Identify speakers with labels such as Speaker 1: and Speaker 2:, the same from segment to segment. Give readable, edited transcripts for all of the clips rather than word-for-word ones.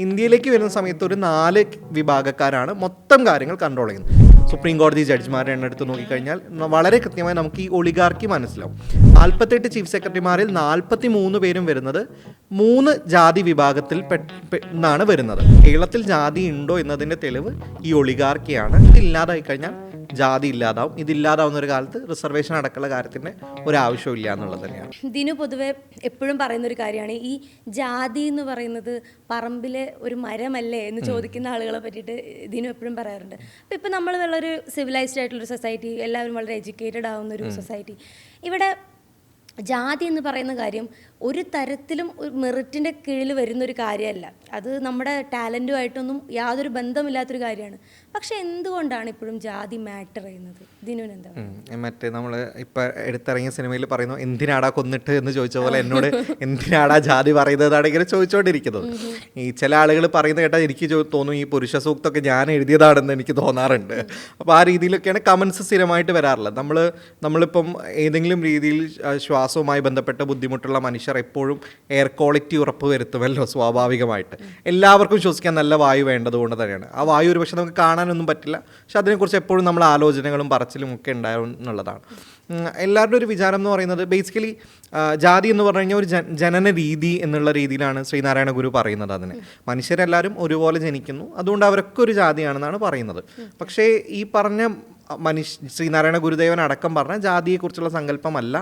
Speaker 1: ഇന്ത്യയിലേക്ക് വരുന്ന സമയത്ത് ഒരു 4 വിഭാഗക്കാരാണ് മൊത്തം കാര്യങ്ങൾ കൺട്രോൾ ചെയ്യുന്നത്. സുപ്രീം കോടതി ജഡ്ജിമാരുടെ എണ്ണം എടുത്ത് നോക്കിക്കഴിഞ്ഞാൽ വളരെ കൃത്യമായി നമുക്ക് ഈ ഒളിഗാർക്കി മനസ്സിലാവും. 48 ചീഫ് സെക്രട്ടറിമാരിൽ 43 പേരും വരുന്നത് 3 ജാതി വിഭാഗത്തിൽ നിന്നാണ് വരുന്നത്. കേരളത്തിൽ ജാതി ഉണ്ടോ എന്നതിൻ്റെ തെളിവ് ഈ ഒളിഗാർക്കിയാണ്. ഇതില്ലാതായി കഴിഞ്ഞാൽ ജാതി ഇല്ലാതാവും. ഇതില്ലാതാവുന്ന ഒരു കാലത്ത് റിസർവേഷൻ അടക്കമുള്ള കാര്യത്തിൻ്റെ ഒരാവശ്യവും ഇല്ല എന്നുള്ളത് തന്നെയാണ്.
Speaker 2: ഇതിന് പൊതുവെ എപ്പോഴും പറയുന്നൊരു കാര്യമാണ് ഈ ജാതി എന്ന് പറയുന്നത് പറമ്പിലെ ഒരു മരമല്ലേ എന്ന് ചോദിക്കുന്ന ആളുകളെ പറ്റിയിട്ട് ഇതിനും എപ്പോഴും പറയാറുണ്ട്. അപ്പോൾ ഇപ്പോൾ നമ്മൾ വളരെ സിവിലൈസ്ഡ് ആയിട്ടുള്ളൊരു സൊസൈറ്റി, എല്ലാവരും വളരെ എഡ്യൂക്കേറ്റഡ് ആവുന്ന ഒരു സൊസൈറ്റി, ഇവിടെ ജാതി എന്ന് പറയുന്ന കാര്യം ഒരു തരത്തിലും ഒരു മെറിറ്റിൻ്റെ കീഴിൽ വരുന്നൊരു കാര്യമല്ല. അത് നമ്മുടെ ടാലൻറ്റുമായിട്ടൊന്നും യാതൊരു ബന്ധമില്ലാത്തൊരു കാര്യമാണ്. പക്ഷെ എന്തുകൊണ്ടാണ് ഇപ്പോഴും ജാതി മാറ്റർ ചെയ്യുന്നത്? ഇതിനും എന്താ
Speaker 1: മറ്റേ നമ്മൾ ഇപ്പം എടുത്തിറങ്ങിയ സിനിമയിൽ പറയുന്നു, എന്തിനാടാ കൊന്നിട്ട് എന്ന് ചോദിച്ച പോലെ എന്നോട് എന്തിനാടാ ജാതി പറയുന്നതാണ് ഇങ്ങനെ ചോദിച്ചുകൊണ്ടിരിക്കുന്നത്. ഈ ചില ആളുകൾ പറയുന്നത് കേട്ടാൽ എനിക്ക് തോന്നും ഈ പുരുഷ സൂക്തമൊക്കെ ഞാൻ എഴുതിയതാണെന്ന് എനിക്ക് തോന്നാറുണ്ട്. അപ്പോൾ ആ രീതിയിലൊക്കെയാണ് കമൻസ് സ്ഥിരമായിട്ട് വരാറുള്ളത്. നമ്മളിപ്പം ഏതെങ്കിലും രീതിയിൽ ശ്വാസവുമായി ബന്ധപ്പെട്ട ബുദ്ധിമുട്ടുള്ള മനുഷ്യർ എപ്പോഴും എയർ ക്വാളിറ്റി ഉറപ്പ് വരുത്തുമല്ലോ സ്വാഭാവികമായിട്ട്. എല്ലാവർക്കും ശ്വസിക്കാൻ നല്ല വായു വേണ്ടതുകൊണ്ട് തന്നെയാണ്. ആ വായു ഒരു പക്ഷേ നമുക്ക് കാണാനൊന്നും പറ്റില്ല, പക്ഷെ അതിനെക്കുറിച്ച് എപ്പോഴും നമ്മൾ ആലോചനകളും പറച്ചിലും ഒക്കെ ഉണ്ടാവും എന്നുള്ളതാണ്. എല്ലാവരുടെ ഒരു വിചാരം എന്ന് പറയുന്നത് ബേസിക്കലി ജാതി എന്ന് പറഞ്ഞു കഴിഞ്ഞാൽ ഒരു ജനന രീതി എന്നുള്ള രീതിയിലാണ് ശ്രീനാരായണ ഗുരു പറയുന്നത്. അതിന് മനുഷ്യരെല്ലാവരും ഒരുപോലെ ജനിക്കുന്നു, അതുകൊണ്ട് അവരൊക്കെ ഒരു ജാതിയാണെന്നാണ് പറയുന്നത്. പക്ഷേ ഈ പറഞ്ഞ ശ്രീനാരായണ ഗുരുദേവൻ അടക്കം പറഞ്ഞ ജാതിയെക്കുറിച്ചുള്ള സങ്കല്പമല്ല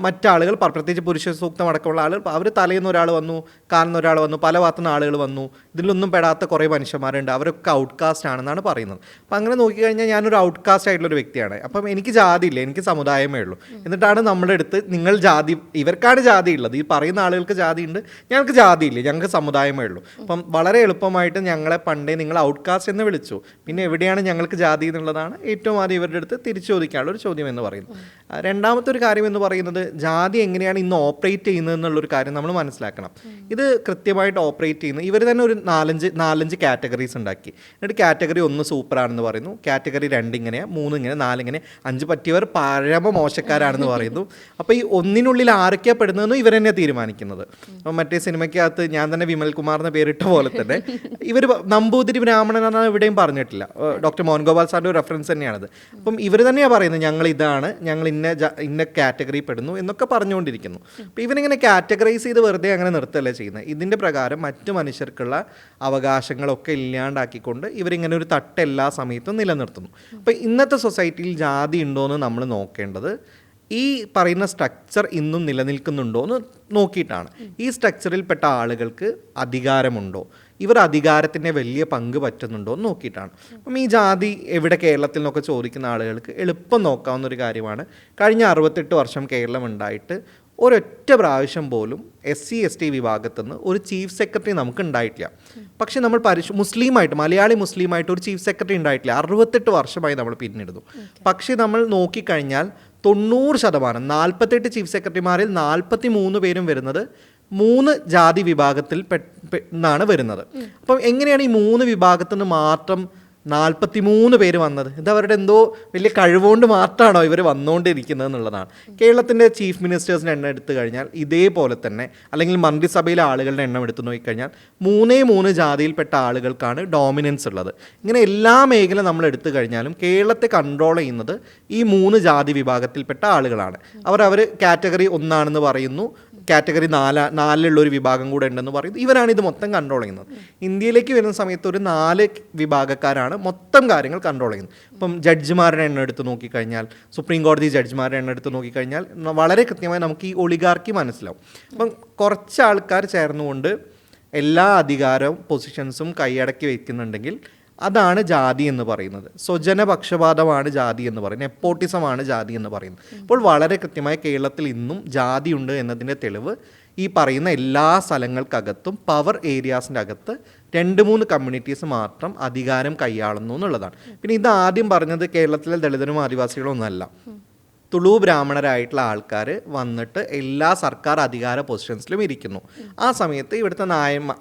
Speaker 1: മറ്റാളുകൾ, പ്രത്യേകിച്ച് പുരുഷ സൂക്തം അടക്കമുള്ള ആളുകൾ, അവർ തലേന്ന് ഒരാൾ വന്നു, കാലിന്ന് ഒരാൾ വന്നു, പല ഭാഗത്തുനിന്ന് ആളുകൾ വന്നു, ഇതിലൊന്നും പെടാത്ത കുറേ മനുഷ്യന്മാരുണ്ട്, അവരൊക്കെ ഔട്ട്കാസ്റ്റ് ആണെന്നാണ് പറയുന്നത്. അപ്പം അങ്ങനെ നോക്കിക്കഴിഞ്ഞാൽ ഞാനൊരു ഔട്ട്കാസ്റ്റ് ആയിട്ടുള്ളൊരു വ്യക്തിയാണ്. അപ്പം എനിക്ക് ജാതി ഇല്ല, എനിക്ക് സമുദായമേ ഉള്ളൂ. എന്നിട്ടാണ് നമ്മുടെ അടുത്ത് നിങ്ങൾ ജാതി, ഇവർക്കാണ് ജാതി ഉള്ളത്, ഈ പറയുന്ന ആളുകൾക്ക് ജാതി ഉണ്ട്, ഞങ്ങൾക്ക് ജാതി ഇല്ല, ഞങ്ങൾക്ക് സമുദായമേ ഉള്ളൂ. അപ്പം വളരെ എളുപ്പമായിട്ട് ഞങ്ങളെ പണ്ടേ നിങ്ങൾ ഔട്ട്കാസ്റ്റ് എന്ന് വിളിച്ചു, പിന്നെ എവിടെയാണ് ഞങ്ങൾക്ക് ജാതി എന്നുള്ളതാണ് ഏറ്റവും ആദ്യം ഇവരുടെ അടുത്ത് തിരിച്ചു ചോദിക്കാനുള്ള ഒരു ചോദ്യം എന്ന് പറയുന്നത്. രണ്ടാമത്തെ ഒരു കാര്യം എന്ന് പറയുന്നത് ജാതി എങ്ങനെയാണ് ഇന്ന് ഓപ്പറേറ്റ് ചെയ്യുന്നത് എന്നുള്ളൊരു കാര്യം നമ്മൾ മനസ്സിലാക്കണം. ഇത് കൃത്യമായിട്ട് ഓപ്പറേറ്റ് ചെയ്യുന്നത് ഇവർ തന്നെ ഒരു നാലഞ്ച് കാറ്റഗറീസ് ഉണ്ടാക്കി. എന്നിട്ട് കാറ്റഗറി 1 സൂപ്പറാണെന്ന് പറയുന്നു, കാറ്റഗറി 2 ഇങ്ങനെയാണ്, 3 ഇങ്ങനെ, 4 ഇങ്ങനെ, 5 പറ്റിയവർ പരമ മോശക്കാരാണെന്ന് പറയുന്നു. അപ്പോൾ ഈ ഒന്നിനുള്ളിൽ ആരൊക്കെയാണ് പെടുന്നതെന്ന് ഇവർ തന്നെയാണ് തീരുമാനിക്കുന്നത്. അപ്പം മറ്റേ സിനിമയ്ക്കകത്ത് ഞാൻ തന്നെ വിമൽ കുമാർ എന്ന പേരിട്ട പോലെ തന്നെ ഇവർ നമ്പൂതിരി ബ്രാഹ്മണനാണെന്ന് ഇവിടെയും പറഞ്ഞിട്ടില്ല. ഡോക്ടർ മോഹൻഗോപാൽ സാറിൻ്റെ ഒരു റെഫറൻസ് തന്നെയാണത്. അപ്പം ഇവർ തന്നെയാണ് പറയുന്നത് ഞങ്ങൾ ഇതാണ്, ഞങ്ങൾ ഇന്ന കാറ്റഗറി പെടുന്നു എന്നൊക്കെ പറഞ്ഞുകൊണ്ടിരിക്കുന്നു. അപ്പോൾ ഇവനിങ്ങനെ കാറ്റഗറൈസ് ചെയ്ത് വെറുതെ അങ്ങനെ നിർത്തല്ലേ ചെയ്യുന്നത്. ഇതിൻ്റെ പ്രകാരം മറ്റു മനുഷ്യർക്കുള്ള അവകാശങ്ങളൊക്കെ ഇല്ലാണ്ടാക്കിക്കൊണ്ട് ഇവരിങ്ങനെ ഒരു തട്ട് എല്ലാ സമയത്തും നിലനിർത്തുന്നു. അപ്പോൾ ഇന്നത്തെ സൊസൈറ്റിയിൽ ജാതി ഉണ്ടോ എന്ന് നമ്മൾ നോക്കേണ്ടത് ഈ പറയുന്ന സ്ട്രക്ചർ ഇന്നും നിലനിൽക്കുന്നുണ്ടോ എന്ന് നോക്കിയിട്ടാണ്. ഈ സ്ട്രക്ചറിൽപ്പെട്ട ആളുകൾക്ക് അധികാരമുണ്ടോ, ഇവർ അധികാരത്തിൻ്റെ വലിയ പങ്ക് പറ്റുന്നുണ്ടോ എന്ന് നോക്കിയിട്ടാണ്. അപ്പം ഈ ജാതി എവിടെ കേരളത്തിൽ നിന്നൊക്കെ ചോദിക്കുന്ന ആളുകൾക്ക് എളുപ്പം നോക്കാവുന്ന ഒരു കാര്യമാണ്. കഴിഞ്ഞ 68 വർഷം കേരളം ഉണ്ടായിട്ട് ഒരൊറ്റ പ്രാവശ്യം പോലും SC ST വിഭാഗത്തു നിന്ന് ഒരു ചീഫ് സെക്രട്ടറി നമുക്ക് ഉണ്ടായിട്ടില്ല. പക്ഷേ നമ്മൾ മുസ്ലിമായിട്ട്, മലയാളി മുസ്ലിമായിട്ട് ഒരു ചീഫ് സെക്രട്ടറി ഉണ്ടായിട്ടില്ല. 68 വർഷമായി നമ്മൾ പിന്നിടുന്നു. പക്ഷേ നമ്മൾ നോക്കിക്കഴിഞ്ഞാൽ 90%, 48 ചീഫ് സെക്രട്ടറിമാരിൽ 43 പേരും വരുന്നത് 3 ജാതി വിഭാഗത്തിൽ നിന്നാണ് വരുന്നത്. അപ്പം എങ്ങനെയാണ് ഈ 3 വിഭാഗത്തിൽ നിന്ന് മാത്രം 43 പേര് വന്നത്? ഇത് അവരുടെ എന്തോ വലിയ കഴിവുകൊണ്ട് മാത്രമാണോ ഇവർ വന്നുകൊണ്ടിരിക്കുന്നത് എന്നുള്ളതാണ്. കേരളത്തിൻ്റെ ചീഫ് മിനിസ്റ്റേഴ്സിൻ്റെ എണ്ണം എടുത്തു കഴിഞ്ഞാൽ ഇതേപോലെ തന്നെ, അല്ലെങ്കിൽ മന്ത്രിസഭയിലെ ആളുകളുടെ എണ്ണം എടുത്തു നോക്കിക്കഴിഞ്ഞാൽ 3 ജാതിയിൽപ്പെട്ട ആളുകൾക്കാണ് ഡോമിനൻസ് ഉള്ളത്. ഇങ്ങനെ എല്ലാ മേഖല നമ്മൾ എടുത്തു കഴിഞ്ഞാലും കേരളത്തെ കൺട്രോൾ ചെയ്യുന്നത് ഈ 3 ജാതി വിഭാഗത്തിൽപ്പെട്ട ആളുകളാണ്. അവർ കാറ്റഗറി 1 പറയുന്നു, കാറ്റഗറി 4 ഒരു വിഭാഗം കൂടെ ഉണ്ടെന്ന് പറയുന്നു. ഇവരാണ് ഇത് മൊത്തം കൺട്രോൾ ചെയ്യുന്നത്. ഇന്ത്യയിലേക്ക് വരുന്ന സമയത്ത് ഒരു 4 വിഭാഗക്കാരാണ് മൊത്തം കാര്യങ്ങൾ കൺട്രോൾ ചെയ്യുന്നത്. ഇപ്പം ജഡ്ജിമാരുടെ എണ്ണം എടുത്ത് നോക്കിക്കഴിഞ്ഞാൽ, സുപ്രീം കോടതി ജഡ്ജിമാരുടെ എണ്ണം എടുത്ത് നോക്കിക്കഴിഞ്ഞാൽ വളരെ കൃത്യമായി നമുക്ക് ഈ ഒളിഗാർക്കി മനസ്സിലാവും. അപ്പം കുറച്ച് ആൾക്കാർ ചേർന്നുകൊണ്ട് എല്ലാ അധികാരവും പൊസിഷൻസും കൈയടക്കി വയ്ക്കുന്നുണ്ടെങ്കിൽ അതാണ് ജാതി എന്ന് പറയുന്നത്. സ്വജനപക്ഷപാതമാണ് ജാതി എന്ന് പറയുന്നത്, നെപ്പോട്ടിസമാണ് ജാതി എന്ന് പറയുന്നത്. അപ്പോൾ വളരെ കൃത്യമായി കേരളത്തിൽ ഇന്നും ജാതി ഉണ്ട് എന്നതിൻ്റെ തെളിവ് ഈ പറയുന്ന എല്ലാ സ്ഥലങ്ങൾക്കകത്തും പവർ ഏരിയാസിൻ്റെ അകത്ത് 2-3 കമ്മ്യൂണിറ്റീസ് മാത്രം അധികാരം കൈയാളുന്നു എന്നുള്ളതാണ്. പിന്നെ ഇത് ആദ്യം പറഞ്ഞത് കേരളത്തിലെ ദളിതരും ആദിവാസികളും ഒന്നല്ല. തുളു ബ്രാഹ്മണരായിട്ടുള്ള ആൾക്കാർ വന്നിട്ട് എല്ലാ സർക്കാർ അധികാര പൊസിഷൻസിലും ഇരിക്കുന്നു. ആ സമയത്ത് ഇവിടുത്തെ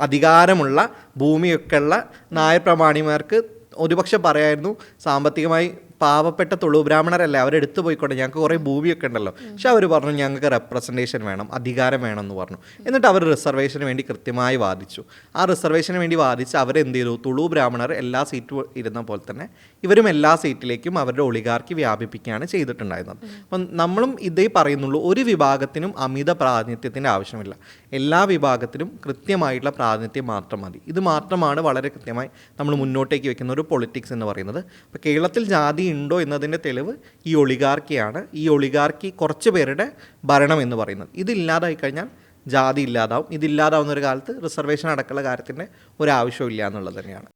Speaker 1: അധികാരമുള്ള ഭൂമിയൊക്കെ ഉള്ള നായർ പ്രമാണിമാർക്ക് ഒരുപക്ഷെ പറയായിരുന്നു സാമ്പത്തികമായി പാവപ്പെട്ട തുളു ബ്രാഹ്മണരല്ലേ, അവരെടുത്ത് പോയിക്കോട്ടെ, ഞങ്ങൾക്ക് കുറേ ഭൂമിയൊക്കെ ഉണ്ടല്ലോ. പക്ഷെ അവർ പറഞ്ഞു ഞങ്ങൾക്ക് റെപ്രസെൻറ്റേഷൻ വേണം, അധികാരം വേണം എന്ന് പറഞ്ഞു. എന്നിട്ട് അവർ റിസർവേഷന് വേണ്ടി കൃത്യമായി വാദിച്ചു. ആ റിസർവേഷന് വേണ്ടി വാദിച്ച് അവരെന്ത് ചെയ്തു, തുളു ബ്രാഹ്മണർ എല്ലാ സീറ്റും ഇരുന്ന പോലെ തന്നെ ഇവരും എല്ലാ സീറ്റിലേക്കും അവരുടെ ഒളിഗാർക്കി വ്യാപിപ്പിക്കുകയാണ് ചെയ്തിട്ടുണ്ടായിരുന്നത്. അപ്പം നമ്മളും ഇതേ പറയുന്നുള്ളൂ, ഒരു വിഭാഗത്തിനും അമിത പ്രാതിനിധ്യത്തിൻ്റെ ആവശ്യമില്ല, എല്ലാ വിഭാഗത്തിനും കൃത്യമായിട്ടുള്ള പ്രാതിനിധ്യം മാത്രം മതി. ഇത് മാത്രമാണ് വളരെ കൃത്യമായി നമ്മൾ മുന്നോട്ടേക്ക് വെക്കുന്ന ഒരു പൊളിറ്റിക്സ് എന്ന് പറയുന്നത്. അപ്പോൾ കേരളത്തിൽ ജാതി ഉണ്ടോ എന്നതിൻ്റെ തെളിവ് ഈ ഒളിഗാർക്കിയാണ്. ഈ ഒളിഗാർക്കി കുറച്ച് പേരുടെ ഭരണം എന്ന് പറയുന്നത്. ഇതില്ലാതായി കഴിഞ്ഞാൽ ജാതി ഇല്ലാതാവും. ഇതില്ലാതാവുന്ന ഒരു കാലത്ത് റിസർവേഷൻ അടക്കമുള്ള കാര്യത്തിൻ്റെ ഒരു ആവശ്യമില്ല എന്നുള്ളത് തന്നെയാണ്.